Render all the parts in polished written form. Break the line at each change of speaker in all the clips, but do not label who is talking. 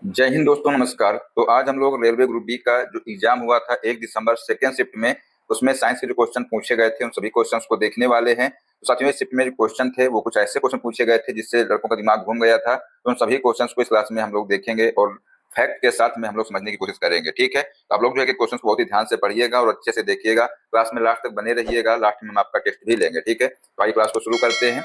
जय हिंद दोस्तों, नमस्कार। तो आज हम लोग रेलवे ग्रुप बी का जो एग्जाम हुआ था 1 दिसंबर सेकेंड शिफ्ट में, उसमें साइंस के जो क्वेश्चन पूछे गए थे उन सभी क्वेश्चंस को देखने वाले हैं। तो साथियों, इस शिफ्ट में जो क्वेश्चन थे वो कुछ ऐसे क्वेश्चन पूछे गए थे जिससे लड़कों का दिमाग घूम गया था। तो उन सभी क्वेश्चंस को इस क्लास में हम लोग देखेंगे और फैक्ट के साथ में हम लोग समझने की कोशिश करेंगे। ठीक है, तो आप लोग जो है कि क्वेश्चन बहुत ही ध्यान से पढ़िएगा और अच्छे से देखिएगा। क्लास में लास्ट तक बने रहिएगा, लास्ट में हम आपका टेस्ट भी लेंगे। ठीक है, तो आइए क्लास को शुरू करते हैं।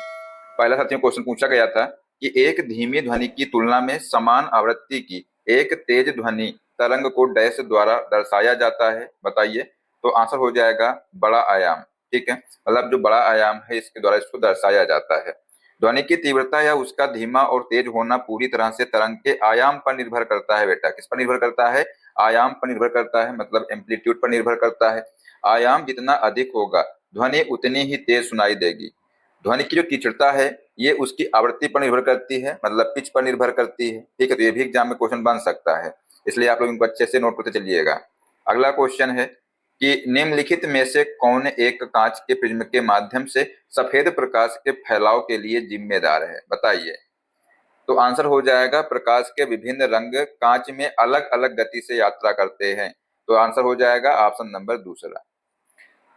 पहला साथियों क्वेश्चन पूछा गया था कि एक धीमी ध्वनि की तुलना में समान आवृत्ति की एक तेज ध्वनि तरंग को डैश द्वारा दर्शाया जाता है, बताइए। तो आंसर हो जाएगा बड़ा आयाम। ठीक है, मतलब जो बड़ा आयाम है इसके द्वारा इसको दर्शाया जाता है। ध्वनि की तीव्रता या उसका धीमा और तेज होना पूरी तरह से तरंग के आयाम पर निर्भर करता है। बेटा, किस पर निर्भर करता है? आयाम पर निर्भर करता है, मतलब एम्पलीट्यूड पर निर्भर करता है। आयाम जितना अधिक होगा ध्वनि उतनी ही तेज सुनाई देगी। ध्वनि की जो तीक्ष्णता है ये उसकी आवृत्ति पर निर्भर करती है, मतलब पिच पर निर्भर करती है। ठीक है, तो ये भी एग्जाम में क्वेश्चन बन सकता है, इसलिए आप लोग इनको अच्छे से नोट करते चलिएगा। अगला क्वेश्चन है कि निम्नलिखित में से कौन एक कांच के प्रिज्म के माध्यम से सफेद प्रकाश के फैलाव के लिए जिम्मेदार है, बताइए। तो आंसर हो जाएगा प्रकाश के विभिन्न रंग कांच में अलग अलग गति से यात्रा करते हैं। तो आंसर हो जाएगा ऑप्शन नंबर दूसरा।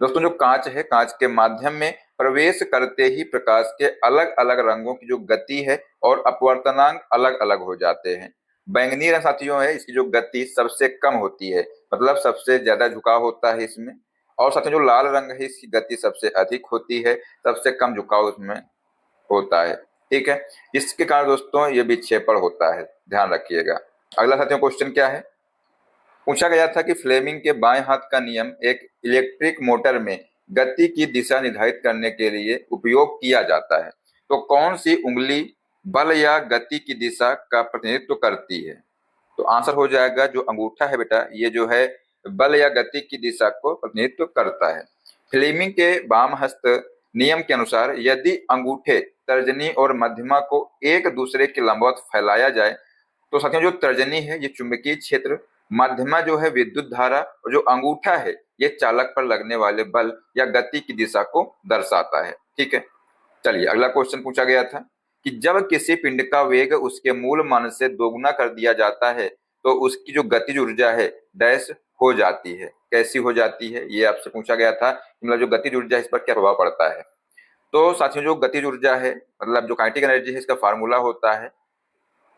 दोस्तों, जो कांच है, कांच के माध्यम में प्रवेश करते ही प्रकाश के अलग अलग रंगों की जो गति है और अपवर्तनांक अलग अलग हो जाते हैं। बैंगनी रंग साथियों है, इसकी जो गति सबसे कम होती है, मतलब सबसे ज्यादा झुकाव होता है इसमें। और साथियों जो लाल रंग है इसकी गति सबसे अधिक होती है, सबसे कम झुकाव इसमें होता है। ठीक है, इसके कारण दोस्तों ये विक्षेपण होता है, ध्यान रखिएगा। अगला साथियों क्वेश्चन क्या है? पूछा गया था कि फ्लेमिंग के बाएं हाथ का नियम एक इलेक्ट्रिक मोटर में गति की दिशा निर्धारित करने के लिए उपयोग किया जाता है। तो कौन सी उंगली बल या गति की दिशा का प्रतिनिधित्व करती है? तो आंसर हो जाएगा जो अंगूठा है बेटा, ये जो है बल या गति की दिशा को प्रतिनिधित्व करता है। फ्लेमिंग के वाम हस्त नियम के अनुसार यदि अंगूठे, तर्जनी और मध्यमा को एक दूसरे के लंबवत फैलाया जाए तो साथियों जो तर्जनी है ये चुंबकीय क्षेत्र, मध्यमा जो है विद्युत धारा और जो अंगूठा है ये चालक पर लगने वाले बल या गति की दिशा को दर्शाता है। ठीक है, चलिए अगला क्वेश्चन पूछा गया था कि जब किसी पिंड का वेग उसके मूल मान से दोगुना कर दिया जाता है तो उसकी जो गतिज ऊर्जा है डैश हो जाती है। कैसी हो जाती है ये आपसे पूछा गया था, मतलब जो गतिज ऊर्जा है इस पर क्या प्रभाव पड़ता है। तो साथियों जो गतिज ऊर्जा है, मतलब जो काइनेटिक एनर्जी है, इसका फार्मूला होता है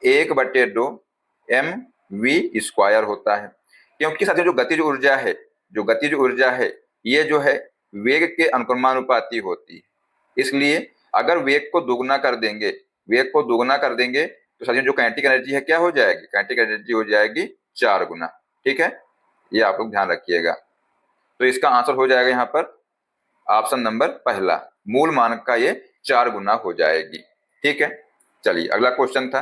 1/2 mv² होता है। क्योंकि साथियों जो गतिज ऊर्जा है, जो गतिज ऊर्जा है ये जो है वेग के अनुक्रमानुपाती होती है। इसलिए अगर वेग को दोगुना कर देंगे, वेग को दोगुना कर देंगे तो साथियों जो काइनेटिक एनर्जी है क्या हो जाएगी? काइनेटिक एनर्जी हो जाएगी 4 गुना। ठीक है, ये आप लोग ध्यान रखिएगा। तो इसका आंसर हो जाएगा यहाँ पर ऑप्शन नंबर पहला, मूल मान का ये 4 गुना हो जाएगी। ठीक है, चलिए अगला क्वेश्चन था,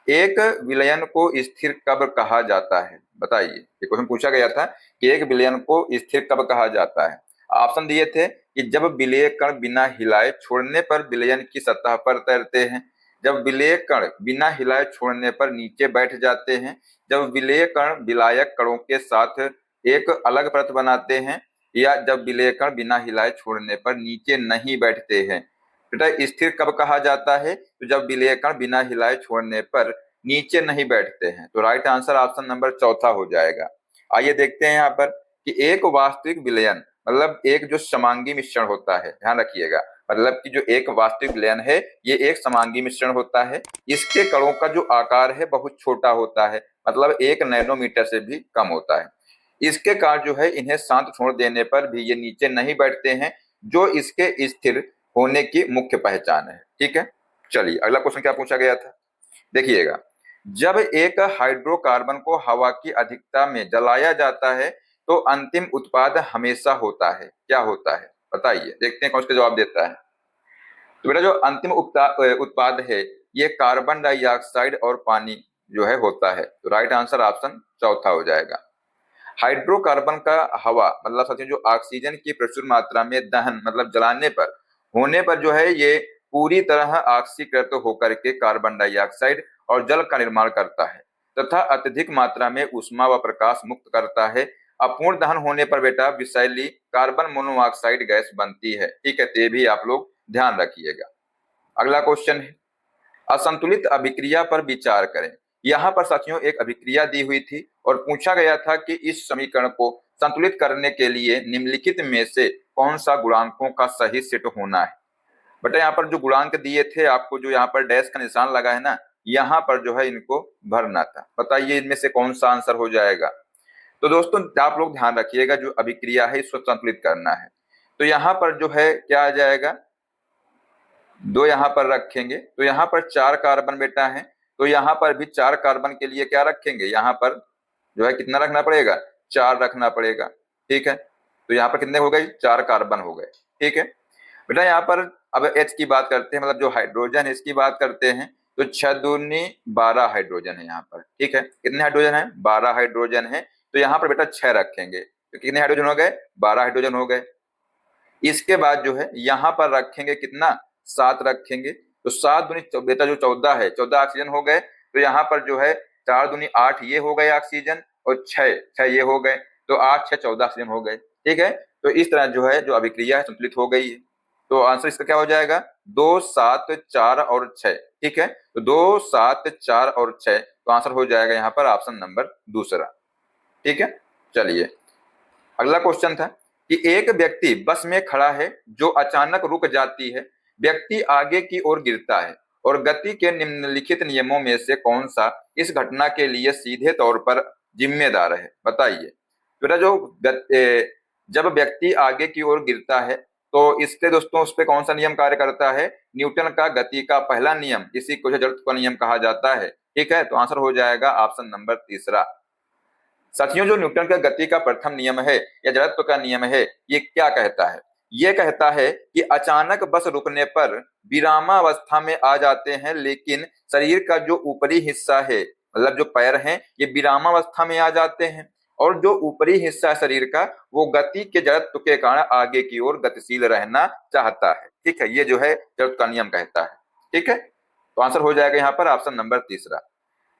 एक विलयन को स्थिर कब कहा जाता है, बताइए। ये क्वेश्चन पूछा गया था कि एक विलयन को स्थिर कब कहा जाता है। ऑप्शन दिए थे कि जब विलेय कण बिना हिलाए छोड़ने पर विलयन की सतह पर तैरते हैं, जब विलेय कण बिना हिलाए छोड़ने पर नीचे बैठ जाते हैं, जब विलेय कण विलायक कणों के साथ एक अलग परत बनाते हैं, या जब विलेय कण बिना हिलाए छोड़ने पर नीचे नहीं बैठते हैं। बेटा स्थिर कब कहा जाता है? तो जब विलेय कण बिना हिलाए छोड़ने पर नीचे नहीं बैठते हैं। तो राइट आंसर ऑप्शन नंबर चौथा हो जाएगा। आइए देखते हैं यहाँ पर कि एक वास्तविक विलयन, मतलब एक जो समांगी मिश्रण होता है, ध्यान रखिएगा, मतलब कि जो एक वास्तविक विलयन है ये एक समांगी मिश्रण होता है। इसके कणों का जो आकार है बहुत छोटा होता है, मतलब 1 नैनोमीटर से भी कम होता है। इसके कारण जो है इन्हें शांत छोड़ देने पर भी ये नीचे नहीं बैठते हैं, जो इसके स्थिर होने की मुख्य पहचान है। ठीक है, चलिए अगला क्वेश्चन क्या पूछा गया था, देखिएगा। जब एक हाइड्रोकार्बन को हवा की अधिकता में जलाया जाता है तो अंतिम उत्पाद हमेशा होता है, क्या होता है बताइए। देखते हैं कौन इसका जवाब देता है। तो बेटा जो अंतिम उत्पाद है ये कार्बन डाइऑक्साइड और पानी जो है होता है। तो राइट आंसर ऑप्शन चौथा हो जाएगा। हाइड्रोकार्बन का हवा, मतलब साथियों जो ऑक्सीजन की प्रचुर मात्रा में दहन, मतलब जलाने पर होने पर जो है ये पूरी तरह ऑक्सीकृत होकर के कार्बन डाइऑक्साइड और जल का निर्माण करता है तथा अत्यधिक मात्रा में ऊष्मा व प्रकाश मुक्त करता है। अपूर्ण दहन होने पर बेटा विषैली कार्बन मोनोऑक्साइड गैस बनती है। ठीक है, तो ये भी आप लोग ध्यान रखिएगा। अगला क्वेश्चन है, असंतुलित अभिक्रिया पर विचार करें। यहाँ पर साथियों एक अभिक्रिया दी हुई थी और पूछा गया था कि इस समीकरण को संतुलित करने के लिए निम्नलिखित में से कौन सा गुणांकों का सही सेट होना है। बेटा यहाँ पर जो गुणांक दिए थे आपको, जो यहाँ पर डैश का निशान लगा है ना, यहाँ पर जो है इनको भरना था। बताइए इनमें से कौन सा आंसर हो जाएगा। तो दोस्तों आप लोग ध्यान रखिएगा, जो अभिक्रिया है इसको संतुलित करना है। तो यहाँ पर जो है क्या आ जाएगा, 2 यहाँ पर रखेंगे तो यहाँ पर 4 कार्बन बेटा है, तो यहाँ पर भी 4 कार्बन के लिए क्या रखेंगे, यहाँ पर जो है कितना रखना पड़ेगा, 4 रखना पड़ेगा। ठीक है, तो यहाँ पर कितने हो गए, 4 कार्बन हो गए। ठीक है बेटा, यहाँ पर अब H की बात करते हैं, मतलब जो हाइड्रोजन है इसकी बात करते हैं, तो 6 दूनी 12 हाइड्रोजन है यहाँ पर। ठीक है, कितने हाइड्रोजन है, 12 हाइड्रोजन है, तो यहाँ पर बेटा 6 रखेंगे, तो कितने हाइड्रोजन हो गए, 12 हाइड्रोजन हो गए। इसके बाद जो है यहाँ पर रखेंगे कितना, 7 रखेंगे, तो 7 दूनी बेटा जो 14 है, 14 ऑक्सीजन हो गए। तो यहाँ पर जो है 4 दूनी 8 ये हो गए ऑक्सीजन, और 6 ये हो गए, तो 8 6 14 ऑक्सीजन हो गए। ठीक है, तो इस तरह जो है जो अभिक्रिया है संतुलित हो गई है। तो आंसर इसका क्या हो जाएगा, 2 7 4 और 6। ठीक है, तो 2 7 4 और 6, तो आंसर हो जाएगा यहाँ पर ऑप्शन नंबर दूसरा। ठीक है, चलिए अगला क्वेश्चन था कि एक व्यक्ति बस में खड़ा है जो अचानक रुक जाती है, व्यक्ति आगे की ओर गिरता है और गति के निम्नलिखित नियमों में से कौन सा इस घटना के लिए सीधे तौर पर जिम्मेदार है। बताइए बेटा, जब व्यक्ति आगे की ओर गिरता है तो इसके दोस्तों उस पर कौन सा नियम कार्य करता है, न्यूटन का गति का पहला नियम, इसी को जड़त्व का नियम कहा जाता है। ठीक है, तो आंसर हो जाएगा ऑप्शन नंबर तीसरा। साथियों जो न्यूटन का गति का प्रथम नियम है या जड़त्व का नियम है, ये क्या कहता है, ये कहता है कि अचानक बस रुकने पर विरामावस्था में आ जाते हैं, लेकिन शरीर का जो ऊपरी हिस्सा है, मतलब जो पैर हैं, ये विरामावस्था में आ जाते हैं, और जो ऊपरी हिस्सा है शरीर का, वो गति के जड़त्व के कारण आगे की ओर गतिशील रहना चाहता है। ठीक है, ये जो है जड़त्व का नियम कहता है। ठीक है, तो आंसर हो जाएगा यहाँ पर ऑप्शन नंबर तीसरा।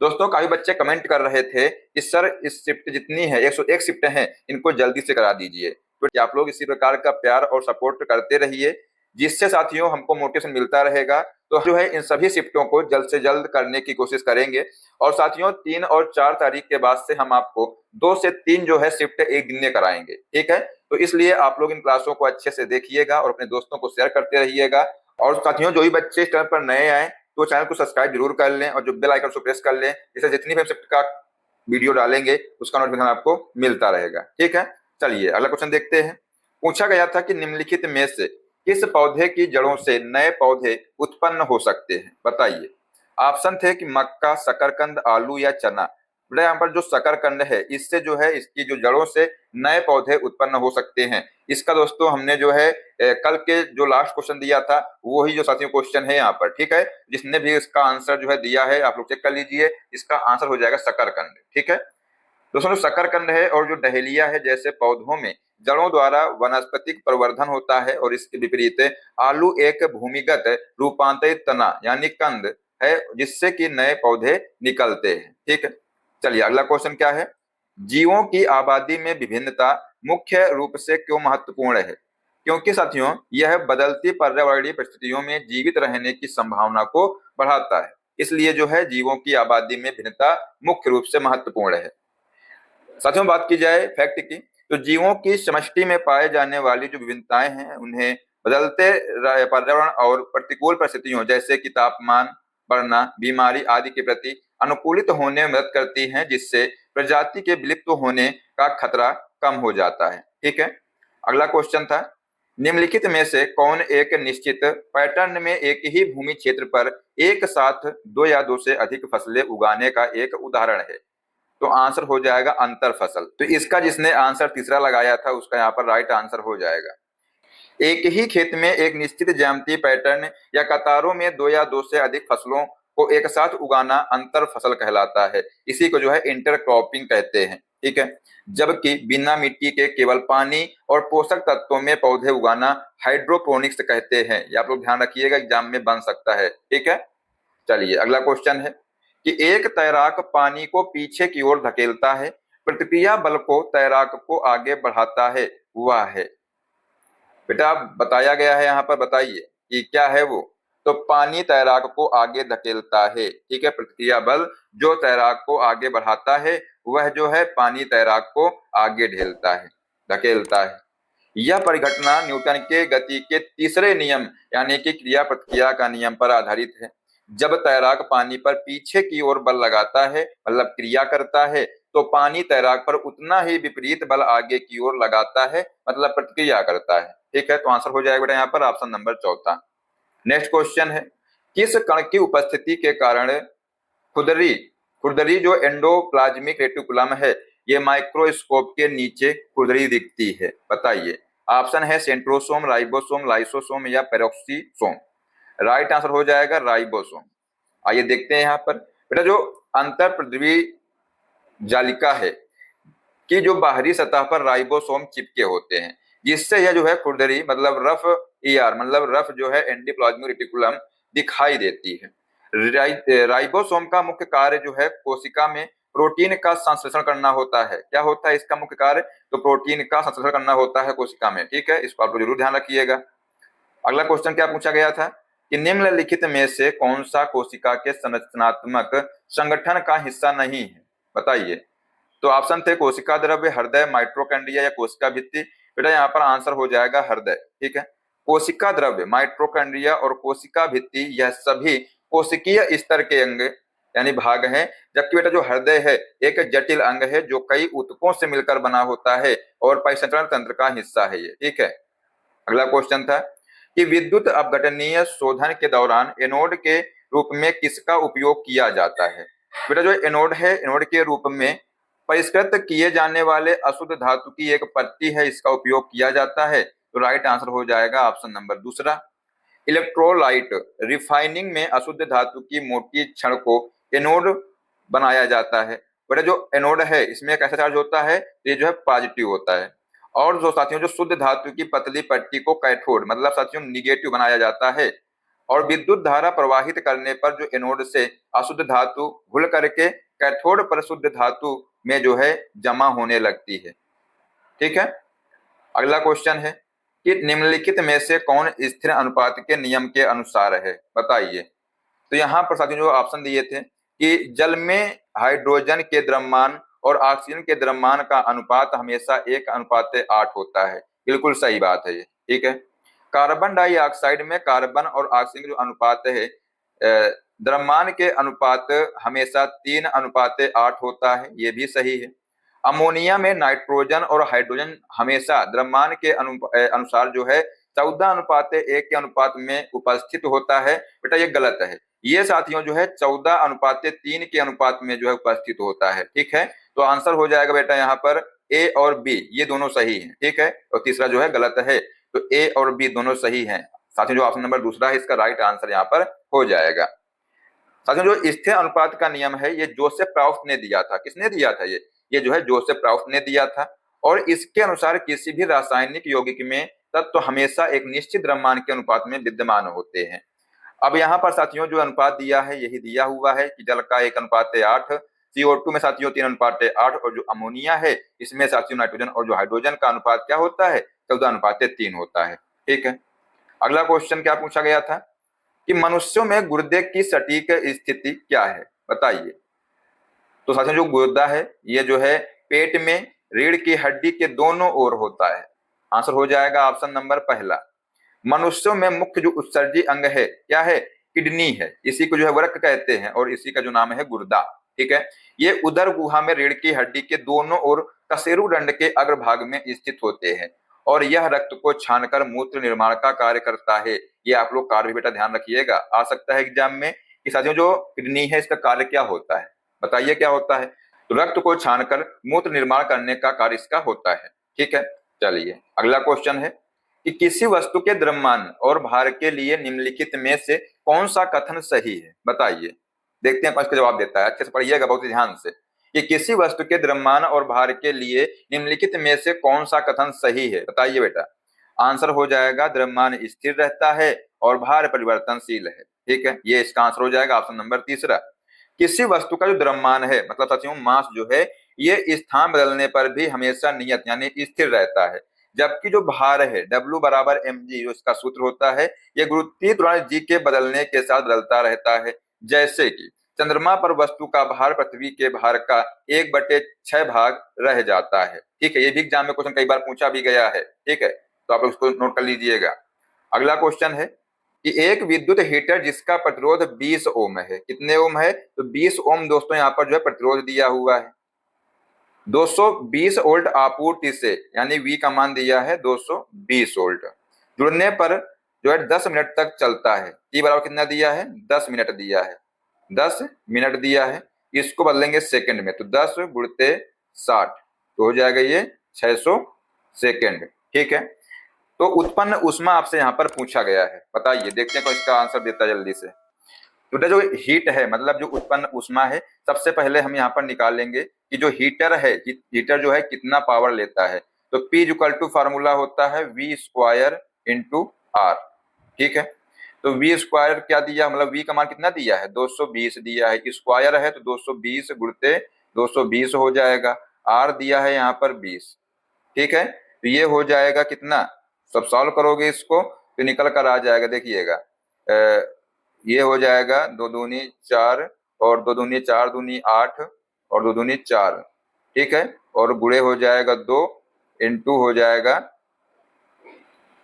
दोस्तों काफी बच्चे कमेंट कर रहे थे कि सर इस शिफ्ट जितनी है 101 शिफ्ट हैं, इनको जल्दी से करा दीजिए। तो आप लोग इसी प्रकार का प्यार और सपोर्ट करते रहिए, जिससे साथियों हमको मोटिवेशन मिलता रहेगा। तो जो है इन सभी शिफ्टों को जल्द से जल्द करने की कोशिश करेंगे। और साथियों 3 और 4 तारीख के बाद से हम आपको 2 से 3 जो है शिफ्ट एक दिन में कराएंगे। ठीक है, तो इसलिए आप लोग इन क्लासों को अच्छे से देखिएगा और अपने दोस्तों को शेयर करते रहिएगा। और साथियों जो भी बच्चे इस चैनल पर नए आए तो चैनल को सब्सक्राइब जरूर कर लें और जो बेल आइकन को प्रेस कर लें, जिससे जितनी भी हम शिफ्ट का वीडियो डालेंगे उसका नोटिफिकेशन आपको मिलता रहेगा। ठीक है, चलिए अगला क्वेश्चन देखते हैं। पूछा गया था कि निम्नलिखित में से किस पौधे की जड़ों से नए पौधे उत्पन्न हो सकते हैं। बताइए, ऑप्शन थे कि मक्का, शकरकंद, आलू या चना। यहाँ पर जो शकरकंद है इससे जो है इसकी जो जड़ों से नए पौधे उत्पन्न हो सकते हैं। इसका दोस्तों हमने जो है कल के जो लास्ट क्वेश्चन दिया था वही जो साथियों क्वेश्चन है यहाँ पर। ठीक है, जिसने भी इसका आंसर जो है दिया है आप लोग चेक कर लीजिए, इसका आंसर हो जाएगा शकरकंद। ठीक है दोस्तों, जो शकरकंद है और जो डहेलिया है जैसे पौधों में जड़ों द्वारा वनस्पतिक प्रवर्धन होता है, और इसके विपरीत आलू एक भूमिगत रूपांतरित तना यानी कंद है, जिससे कि नए पौधे निकलते हैं। ठीक है, चलिए अगला क्वेश्चन क्या है, जीवों की आबादी में विभिन्नता मुख्य रूप से क्यों महत्वपूर्ण है। क्योंकि साथियों यह बदलती पर्यावरणीय परिस्थितियों में जीवित रहने की संभावना को बढ़ाता है, इसलिए जो है जीवों की आबादी में भिन्नता मुख्य रूप से महत्वपूर्ण है। साथियों बात की जाए फैक्ट की, तो जीवों की समष्टि में पाए जाने वाली जो विभिन्नताएं हैं उन्हें बदलते पर्यावरण और प्रतिकूल परिस्थितियों जैसे कि तापमान बढ़ना, बीमारी आदि के प्रति अनुकूलित होने में मदद करती हैं, जिससे प्रजाति के विलुप्त होने का खतरा कम हो जाता है। ठीक है, अगला क्वेश्चन था, निम्नलिखित में से कौन एक निश्चित पैटर्न में एक ही भूमि क्षेत्र पर एक साथ 2 या 2 से अधिक फसलें उगाने का एक उदाहरण है। तो आंसर हो जाएगा अंतर फसल। तो इसका जिसने आंसर तीसरा लगाया था उसका यहाँ पर राइट आंसर हो जाएगा। एक ही खेत में एक निश्चित ज्यामितीय पैटर्न या कतारों में 2 या 2 से अधिक फसलों को एक साथ उगाना अंतर फसल कहलाता है। इसी को जो है इंटरक्रॉपिंग कहते हैं। ठीक है, जबकि बिना मिट्टी के केवल पानी और पोषक तत्वों में पौधे उगाना हाइड्रोपोनिक्स कहते हैं। ये आप लोग ध्यान रखिएगा, एग्जाम में बन सकता है। ठीक है, चलिए अगला क्वेश्चन है कि एक तैराक पानी को पीछे की ओर धकेलता है, प्रतिक्रिया बल को तैराक को आगे बढ़ाता है, वह है। बेटा बताया गया है यहाँ पर, बताइए कि क्या है वो। तो पानी तैराक को आगे धकेलता है। ठीक है, प्रतिक्रिया बल जो तैराक को आगे बढ़ाता है वह जो है पानी तैराक को आगे ढेलता है, धकेलता है। यह परिघटना न्यूटन के गति के तीसरे नियम यानी कि क्रिया प्रतिक्रिया का नियम पर आधारित है। जब तैराक पानी पर पीछे की ओर बल लगाता है, मतलब क्रिया करता है, तो पानी तैराक पर उतना ही विपरीत बल आगे की ओर लगाता है, मतलब प्रतिक्रिया करता है। ठीक है, तो आंसर हो जाएगा बेटा यहाँ पर ऑप्शन नंबर चौथा। नेक्स्ट क्वेश्चन है, किस कण की उपस्थिति के कारण खुरदरी खुरदरी जो एंडोप्लाज्मिक रेटिकुलम है, ये माइक्रोस्कोप के नीचे खुरदरी दिखती है? बताइए। ऑप्शन है सेंट्रोसोम, राइबोसोम, लाइसोसोम या पेरोक्सीसोम। राइट आंसर हो जाएगा राइबोसोम। आइए देखते हैं यहाँ पर बेटा, जो अंतर पृथ्वी जालिका है कि जो बाहरी सतह पर राइबोसोम चिपके होते हैं, जिससे यह जो है खुरदरी मतलब रफ ईआर मतलब रफ जो है एंडोप्लाज्मिक रेटिकुलम दिखाई देती है। राइबोसोम का मुख्य कार्य जो है कोशिका में प्रोटीन का संश्लेषण करना होता है। क्या होता है इसका मुख्य कार्य? तो प्रोटीन का संश्लेषण करना होता है कोशिका में। ठीक है, इसको आप जरूर ध्यान रखिएगा। अगला क्वेश्चन क्या पूछा गया था कि निम्नलिखित में से कौन सा कोशिका के संरचनात्मक संगठन का हिस्सा नहीं है? बताइए। तो ऑप्शन थे कोशिका द्रव्य, हृदय, माइटोकॉन्ड्रिया या कोशिका भित्ति। बेटा यहाँ पर आंसर हो जाएगा हृदय। ठीक है, कोशिका द्रव्य, माइटोकॉन्ड्रिया और कोशिका भित्ति यह सभी कोशिकीय स्तर के अंग यानी भाग हैं, जबकि बेटा जो हृदय है एक जटिल अंग है जो कई ऊतकों से मिलकर बना होता है और परिसंचरण तंत्र का हिस्सा है ये। ठीक है, अगला क्वेश्चन था कि विद्युत अपघटनीय शोधन के दौरान एनोड के रूप में किसका उपयोग किया जाता है? बेटा जो एनोड है, एनोड के रूप में परिष्कृत किए जाने वाले अशुद्ध धातु की एक पत्ती है, इसका उपयोग किया जाता है। तो राइट आंसर हो जाएगा ऑप्शन नंबर दूसरा। इलेक्ट्रोलाइट रिफाइनिंग में अशुद्ध धातु की मोटी छड़ को एनोड बनाया जाता है। बेटा जो एनोड है इसमें कैसा चार्ज होता है? ये जो है पॉजिटिव होता है। और जो साथियों जो शुद्ध धातु की पतली पट्टी को कैथोड मतलब साथियों निगेटिव बनाया जाता है। और विद्युत धारा प्रवाहित करने पर जो एनोड से अशुद्ध धातु घुल करके कैथोड पर शुद्ध धातु में जो है जमा होने लगती है। ठीक है, अगला क्वेश्चन है कि निम्नलिखित में से कौन स्थिर अनुपात के नियम के अनुसार है? बताइए। तो यहाँ पर साथियों जो ऑप्शन दिए थे कि जल में हाइड्रोजन के द्रव्यमान और ऑक्सीजन के द्रव्यमान का अनुपात हमेशा 1:8 होता है। बिल्कुल सही बात है ये। ठीक है, कार्बन डाइऑक्साइड में कार्बन और ऑक्सीजन जो अनुपात है द्रव्यमान के अनुपात हमेशा 3:8 होता है, ये भी सही है। अमोनिया में नाइट्रोजन और हाइड्रोजन हमेशा द्रव्यमान के अनुसार जो है 14:1 के अनुपात में उपस्थित होता है। बेटा ये गलत है, ये साथियों जो है 14:3 के अनुपात में जो है उपस्थित होता है। ठीक है, तो आंसर हो जाएगा बेटा यहाँ पर ए और बी, ये दोनों सही हैं। ठीक है, और तीसरा जो है गलत है, तो ए और बी दोनों सही हैं। साथियों जो ऑप्शन नंबर दूसरा है इसका राइट आंसर यहाँ पर हो जाएगा। साथियों जो स्थिर अनुपात का नियम है ये जोसेफ प्राउस्ट ने दिया था। किसने दिया था? ये जो है जोसेफ प्राउस्ट ने दिया था। और इसके अनुसार किसी भी रासायनिक यौगिक में तत्व तो हमेशा एक निश्चित द्रव्यमान के अनुपात में विद्यमान होते हैं। अब यहाँ पर साथियों जो अनुपात दिया है यही दिया हुआ है कि जल का 1:8, CO2 में साथियों 3:8 और जो अमोनिया है इसमें साथियों नाइट्रोजन और जो हाइड्रोजन का अनुपात क्या होता है? 14:3 होता है। ठीक है, अगला क्वेश्चन क्या पूछा गया था कि मनुष्यों में गुर्दे की सटीक स्थिति क्या है? बताइए। तो साथियों जो गुर्दा है ये जो है पेट में रीढ़ की हड्डी के दोनों ओर होता है। आंसर हो जाएगा ऑप्शन नंबर पहला। मनुष्यों में मुख्य जो उत्सर्जी अंग है क्या है? किडनी है, इसी को जो है वृक्क कहते हैं और इसी का जो नाम है गुर्दा। ठीक है, ये उदर गुहा में रीढ़ की हड्डी के दोनों ओर कशेरुदंड के अग्रभाग में स्थित होते हैं और यह रक्त को छानकर मूत्र निर्माण का कार्य करता है। ये आप लोग कार्य भी बेटा ध्यान रखिएगा, आ सकता है एग्जाम में कि साथियों जो किडनी है इसका कार्य क्या होता है? बताइए क्या होता है? तो रक्त को छानकर मूत्र निर्माण करने का कार्य इसका होता है। ठीक है, चलिए अगला क्वेश्चन है कि किसी वस्तु के द्रव्यमान और भार के लिए निम्नलिखित में से कौन सा कथन सही है? बताइए। देखते हैं कौन इसका जवाब देता है। अच्छे से पढ़िएगा बहुत ही ध्यान से कि किसी वस्तु के द्रव्यमान और भार के लिए निम्नलिखित में से कौन सा कथन सही है? बताइए बेटा। आंसर हो जाएगा द्रव्यमान स्थिर रहता है और भार परिवर्तनशील है। ठीक है, ये इसका आंसर हो जाएगा ऑप्शन नंबर तीसरा। किसी वस्तु का जो द्रव्यमान है मतलब साथियों मास जो है ये स्थान बदलने पर भी हमेशा नियत यानी स्थिर रहता है, जबकि जो भार है W बराबर mg जो इसका सूत्र होता है, ये गुरुत्वीय त्वरण g के बदलने के साथ बदलता रहता है। जैसे कि चंद्रमा पर वस्तु का भार पृथ्वी के भार का 1/6 भाग रह जाता है। ठीक है, ये भी एग्जाम में क्वेश्चन कई बार पूछा भी गया है। ठीक है, तो आप उसको नोट कर लीजिएगा। अगला क्वेश्चन है कि एक विद्युत हीटर जिसका प्रतिरोध 20 ओम है, कितने ओम है? तो 20 ओम दोस्तों यहाँ पर जो है प्रतिरोध दिया हुआ है। 220 वोल्ट आपूर्ति से, यानी V का मान दिया है 220 वोल्ट, जुड़ने पर जो है 10 मिनट तक चलता है। T बराबर कितना दिया है? 10 मिनट दिया है, 10 मिनट दिया है। इसको बदलेंगे सेकंड में, तो 10 गुणते 60 तो हो जाएगा ये 600 सेकंड। ठीक है, तो उत्पन्न ऊष्मा आपसे यहाँ पर पूछा गया है, बताइए, देखते हैं कौन इसका आंसर देता है जल्दी से। तो जो हीट है, मतलब जो उत्पन्न ऊष्मा है, सबसे पहले हम यहाँ पर निकालेंगे कि जो हीटर है, हीटर जो है कितना पावर लेता है। तो P इक्वल टू फार्मूला होता है V स्क्वायर इंटू R। ठीक है, तो V स्क्वायर क्या दिया, मतलब V का मान कितना दिया है? 220 दिया है, स्क्वायर है तो 220 गुणते 220 हो जाएगा। R दिया है यहाँ पर 20। ठीक है, तो ये हो जाएगा कितना, सब सॉल्व करोगे इसको तो निकल कर आ जाएगा, देखिएगा ये हो जाएगा 2 दूनी 4 और 2 दूनी 4 दूनी 8 और 2 दूनी 4। ठीक है, और गुणे हो जाएगा 2 इंटू हो जाएगा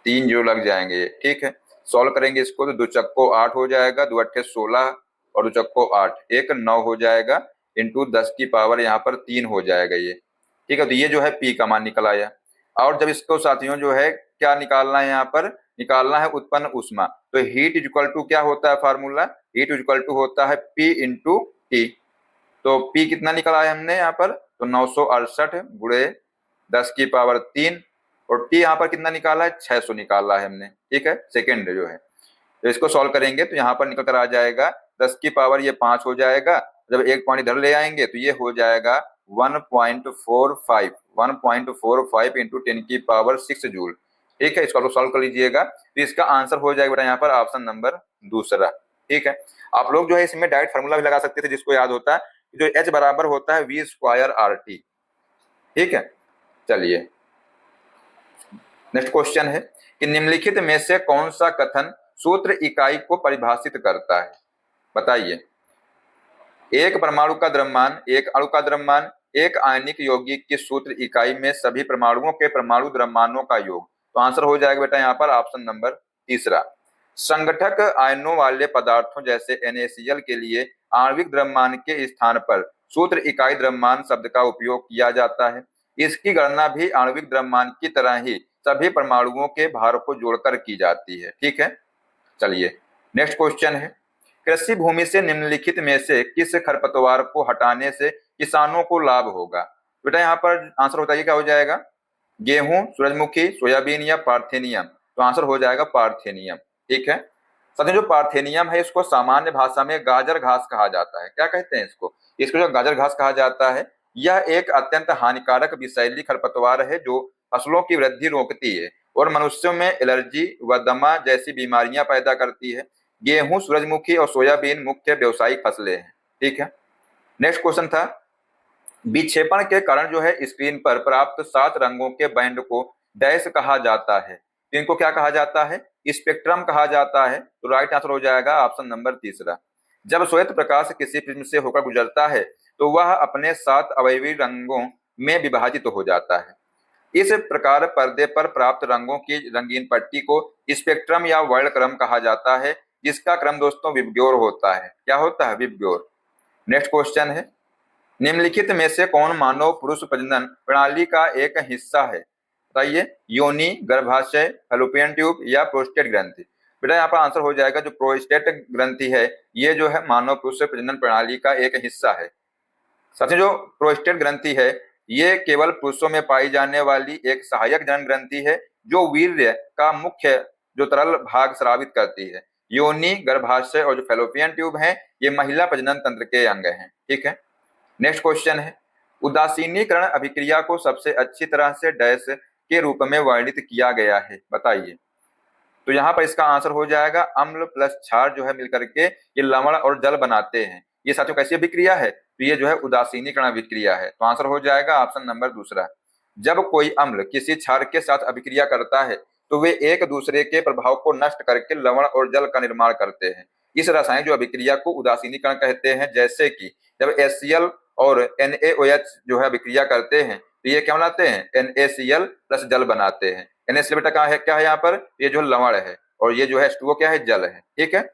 3 जो लग जाएंगे ये। ठीक है, सॉल्व करेंगे इसको तो 2 चक्को 8 हो जाएगा, 2 अट्ठे 16 और 2 चक्को 8, 1 9 हो जाएगा इंटू 10 की पावर यहाँ पर 3 हो जाएगा ये। ठीक है, तो ये जो है P का मान निकल आया। और जब इसको साथियों जो है क्या निकालना है, यहाँ पर निकालना है उत्पन्न ऊष्मा। तो हीट इक्वल टू क्या होता है फार्मूला? हीट इक्वल टू होता है P इंटू टी। तो P कितना निकाला है हमने यहाँ पर? तो 968 गुणे 10 की पावर 3 और T यहाँ पर कितना निकाला है? 600 निकाला है हमने। ठीक है, सेकेंड जो है, तो इसको सॉल्व करेंगे तो यहाँ पर निकल कर आ जाएगा 10 की पावर ये 5 हो जाएगा। जब एक पॉइंट इधर ले आएंगे तो ये हो जाएगा 1.45 इंटू 10 की पावर 6 जूल। ठीक है, इसको सॉल्व कर लीजिएगा तो इसका आंसर हो जाएगा बेटा यहाँ पर ऑप्शन नंबर दूसरा। ठीक है, आप लोग जो है इसमें डायरेक्ट फार्मूला भी लगा सकते थे, जिसको याद होता है जो H बराबर होता है V स्क्वायर RT। ठीक है, चलिए नेक्स्ट क्वेश्चन है कि निम्नलिखित में से कौन सा कथन सूत्र इकाई को परिभाषित करता है? बताइए। एक परमाणु का द्रव्यमान, एक अणु का द्रव्यमान, एक आयनिक यौगिक की सूत्र इकाई में सभी परमाणुओं के परमाणु द्रव्यमानों का योग। तो आंसर हो जाएगा बेटा यहाँ पर ऑप्शन नंबर तीसरा। संगठक आयनों वाले पदार्थों जैसे NaCl के लिए आणविक द्रव्यमान के स्थान पर सूत्र इकाई द्रव्यमान शब्द का उपयोग किया जाता है। इसकी गणना भी आणविक द्रव्यमान की तरह ही सभी परमाणुओं के भार को जोड़कर की जाती है। ठीक है, चलिए नेक्स्ट क्वेश्चन है, कृषि भूमि से निम्नलिखित में से किस खरपतवार को हटाने से किसानों को लाभ होगा? बेटा यहाँ पर आंसर होता है क्या हो जाएगा? गेहूं, सूरजमुखी, सोयाबीन या पार्थेनियम। तो आंसर हो जाएगा पार्थेनियम। ठीक है, साथियों जो पार्थेनियम है इसको सामान्य भाषा में गाजर घास कहा जाता है। क्या कहते हैं इसको? इसको जो गाजर घास कहा जाता है, यह एक अत्यंत हानिकारक विषैली खरपतवार है जो फसलों की वृद्धि रोकती है और मनुष्यों में एलर्जी व दमा जैसी बीमारियां पैदा करती है। गेहूं, सूरजमुखी और सोयाबीन मुख्य व्यावसायिक फसलें हैं। ठीक है, नेक्स्ट क्वेश्चन था, विक्षेपण के कारण जो है स्क्रीन पर प्राप्त 7 रंगों के बैंड को डैश कहा जाता है। तो इनको क्या कहा जाता है? स्पेक्ट्रम कहा जाता है। तो राइट आंसर हो जाएगा ऑप्शन नंबर तीसरा। जब श्वेत प्रकाश किसी प्रिज्म से होकर गुजरता है तो वह अपने 7 अवयवी रंगों में विभाजित हो जाता है। इस प्रकार पर्दे पर प्राप्त रंगों की रंगीन पट्टी को स्पेक्ट्रम या वर्णक्रम कहा जाता है, जिसका क्रम दोस्तों विबग्योर होता है। क्या होता है? विबग्योर। नेक्स्ट क्वेश्चन है, निम्नलिखित में से कौन मानव पुरुष प्रजनन प्रणाली का एक हिस्सा है? बताइए। योनि, गर्भाशय, फैलोपियन ट्यूब या प्रोस्टेट ग्रंथि। बेटा यहाँ पर आंसर हो जाएगा जो प्रोस्टेट ग्रंथि है, ये जो है मानव पुरुष प्रजनन प्रणाली का एक हिस्सा है। साथियों जो प्रोस्टेट ग्रंथि है ये केवल पुरुषों में पाई जाने वाली एक सहायक जनन ग्रंथि है जो वीर्य का मुख्य जो तरल भाग स्रावित करती है। योनि, गर्भाशय और जो फैलोपियन ट्यूब है ये महिला प्रजनन तंत्र के अंग हैं। ठीक है, नेक्स्ट क्वेश्चन है, उदासीनीकरण अभिक्रिया को सबसे अच्छी तरह से डैश के रूप में वर्णित किया गया है? बताइए। तो यहाँ पर इसका आंसर हो जाएगा अम्ल प्लस क्षार जो है मिलकर के ये लवण और जल बनाते हैं। ये साथियों कैसी अभिक्रिया है? तो ये जो है उदासीनीकरण अभिक्रिया है। तो आंसर हो जाएगा ऑप्शन नंबर दूसरा। जब कोई अम्ल किसी क्षार के साथ अभिक्रिया करता है तो वे एक दूसरे के प्रभाव को नष्ट करके लवण और जल का निर्माण करते हैं। इस रासायनिक जो अभिक्रिया को उदासीनीकरण कहते हैं। जैसे कि जब HCl और NaOH जो है अभिक्रिया करते हैं तो ये क्या बनाते हैं, NaCl प्लस जल बनाते हैं। NaCl बेटा क्या है यहाँ पर, ये जो लवण है, और ये जो है H2O क्या है, जल है। ठीक है,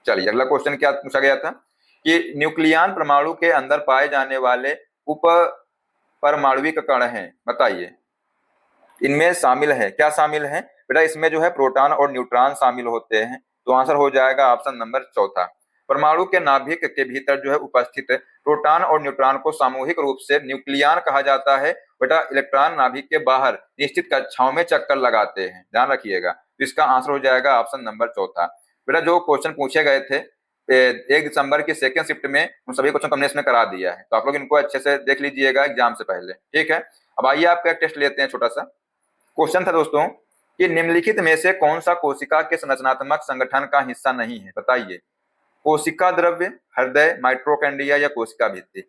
चलिए अगला क्वेश्चन क्या पूछा गया था कि न्यूक्लियन परमाणु के अंदर पाए जाने वाले उप परमाणविक कण हैं, बताइए इनमें शामिल है, क्या शामिल है बेटा, इसमें जो है प्रोटॉन और न्यूट्रॉन शामिल होते हैं। तो आंसर हो जाएगा ऑप्शन नंबर चौथा। परमाणु के नाभिक के भीतर जो है उपस्थित प्रोटॉन और न्यूट्रॉन को सामूहिक रूप से न्यूक्लियन कहा जाता है। बेटा इलेक्ट्रॉन नाभिक के बाहर निश्चित कक्षाओं में चक्कर लगाते हैं, ध्यान रखिएगा। तो इसका आंसर हो जाएगा ऑप्शन नंबर चौथा। बेटा जो क्वेश्चन पूछे गए थे 1 दिसंबर की सेकेंड शिफ्ट में, उन सभी क्वेश्चन हमने इसमें करा दिया है, तो आप लोग इनको अच्छे से देख लीजिएगा एग्जाम से पहले। ठीक है, अब आइए आपका एक टेस्ट लेते हैं। छोटा सा क्वेश्चन था दोस्तों कि निम्नलिखित में से कौन सा कोशिका के संरचनात्मक संगठन का हिस्सा नहीं है, बताइए। कोशिका द्रव्य, हृदय, माइटोकॉन्ड्रिया या कोशिका भित्ति।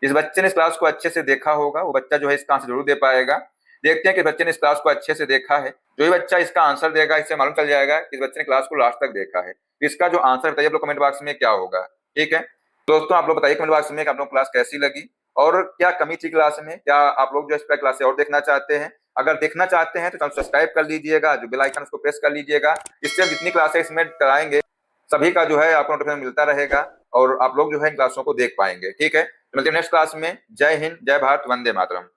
जिस बच्चे ने इस क्लास को अच्छे से देखा होगा वो बच्चा जो है इसका आंसर जरूर दे पाएगा। देखते हैं कि बच्चे ने इस क्लास को अच्छे से देखा है। जो ही बच्चा इसका आंसर देगा इससे मालूम चल जाएगा कि इस बच्चे ने क्लास को लास्ट तक देखा है। तो इसका जो आंसर बताइए आप लोग कमेंट बॉक्स में क्या होगा। ठीक है दोस्तों, आप लोग बताइए कमेंट बॉक्स में कि आप लोग क्लास कैसी लगी और क्या कमी थी क्लास में, क्या आप लोग जो इस पर क्लास और देखना चाहते हैं। अगर देखना चाहते हैं तो चैनल सब्सक्राइब कर लीजिएगा, जो बेल आइकन उसको प्रेस कर लीजिएगा। इससे हम जितनी क्लासेस इसमें कराएंगे सभी का जो है आपको नोटिफिकेशन मिलता रहेगा और आप लोग जो है इन क्लासों को देख पाएंगे। ठीक है, तो मिलते हैं नेक्स्ट क्लास में। जय हिंद, जय भारत, वंदे मातरम।